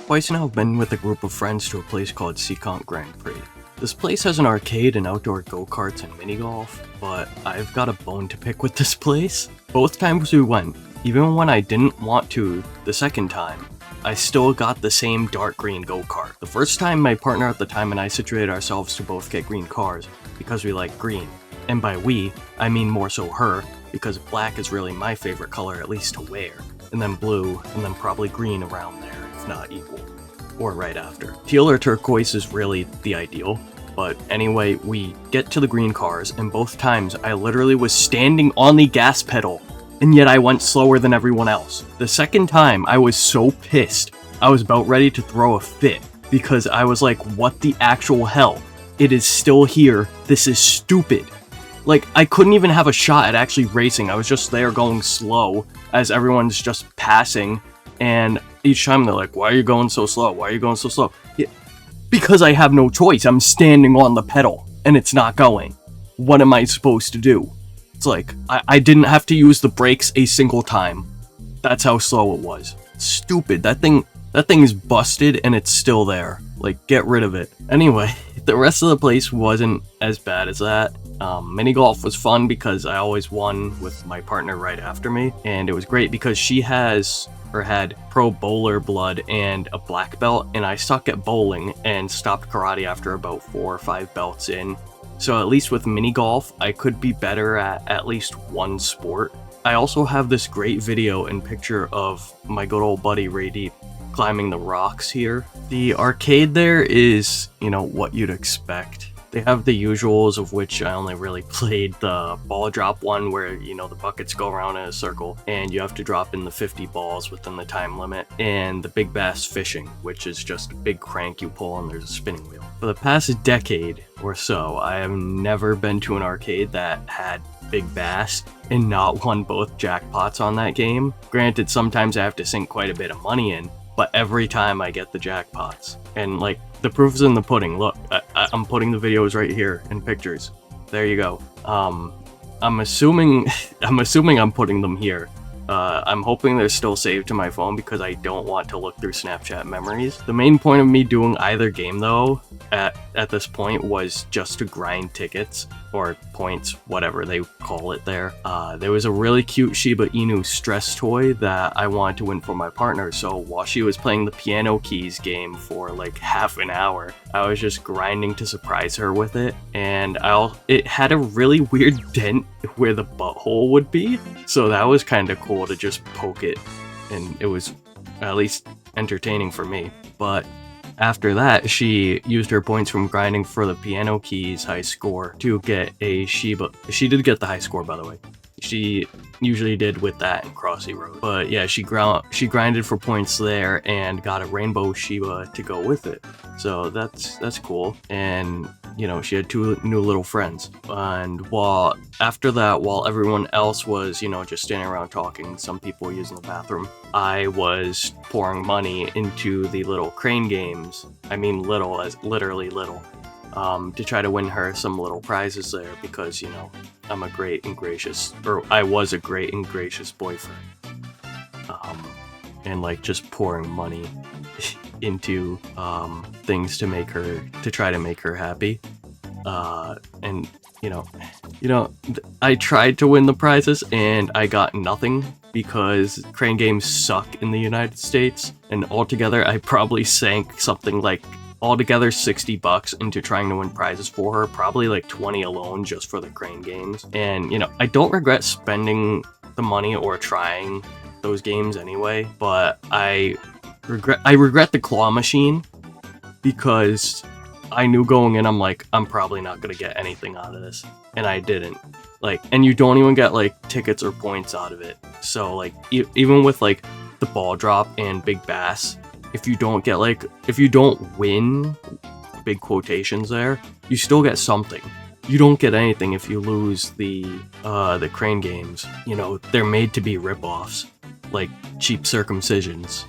Twice now I've been with a group of friends to a place called Seacount Grand Prix. This place has an arcade and outdoor go-karts and mini-golf, but I've got a bone to pick with this place. Both times we went, even when I didn't want to the second time, I still got the same dark green go-kart. The first time, my partner at the time and I situated ourselves to both get green cars because we like green. And by we, I mean more so her, because black is really my favorite color, at least to wear. And then blue, and then probably green around there, if not equal. Or right after. Teal or turquoise is really the ideal, but anyway, we get to the green cars, and both times I literally was standing on the gas pedal, and yet I went slower than everyone else. The second time, I was so pissed, I was about ready to throw a fit, because I was like, what the actual hell? It is still here, this is stupid. Like, I couldn't even have a shot at actually racing, I was just there going slow, as everyone's just passing, and each time they're like, why are you going so slow? Why are you going so slow? Yeah, because I have no choice. I'm standing on the pedal and it's not going. What am I supposed to do? It's like, I didn't have to use the brakes a single time. That's how slow it was. Stupid. That thing is busted and it's still there. Like, get rid of it. Anyway, the rest of the place wasn't as bad as that. Mini golf was fun because I always won with my partner right after me. And it was great because she had pro bowler blood and a black belt, and I suck at bowling and stopped karate after about 4 or 5 belts in. So at least with mini golf, I could be better at least one sport. I also have this great video and picture of my good old buddy Ray Deep climbing the rocks here. The arcade there is, what you'd expect. They have the usuals, of which I only really played the ball drop one where, the buckets go around in a circle and you have to drop in the 50 balls within the time limit, and the big bass fishing, which is just a big crank you pull and there's a spinning wheel. For the past decade or so, I have never been to an arcade that had big bass and not won both jackpots on that game. Granted, sometimes I have to sink quite a bit of money in, but every time I get the jackpots. And the proof is in the pudding. Look, I'm putting the videos right here in pictures. There you go. I'm assuming I'm putting them here. I'm hoping they're still saved to my phone because I don't want to look through Snapchat memories. The main point of me doing either game though, at this point, was just to grind tickets, or points, whatever they call it there. There was a really cute Shiba Inu stress toy that I wanted to win for my partner, so while she was playing the piano keys game for like half an hour, I was just grinding to surprise her with it, and it had a really weird dent where the butthole would be, so that was kind of cool to just poke it, and it was at least entertaining for me. But after that, she used her points from grinding for the piano keys high score to get a Shiba. She did get the high score, by the way. She usually did with that in Crossy Road. But yeah, she grinded for points there and got a rainbow Shiba to go with it. So that's cool. And she had 2 new little friends. And after that, while everyone else was, just standing around talking, some people were using the bathroom, I was pouring money into the little crane games. I mean little, as literally little. To try to win her some little prizes there because, I'm a great and gracious, or I was a great and gracious boyfriend. And just pouring money into things to try to make her happy. And I tried to win the prizes and I got nothing because crane games suck in the United States, and altogether I probably sank something like altogether $60 into trying to win prizes for her, probably like 20 alone just for the crane games. And I don't regret spending the money or trying those games anyway, but I regret the claw machine because I knew going in, I'm probably not gonna get anything out of this, and I didn't. And you don't even get tickets or points out of it. So even with the ball drop and big bass, if you don't win, big quotations there, you still get something. You don't get anything if you lose the crane games. They're made to be ripoffs, like cheap circumcisions.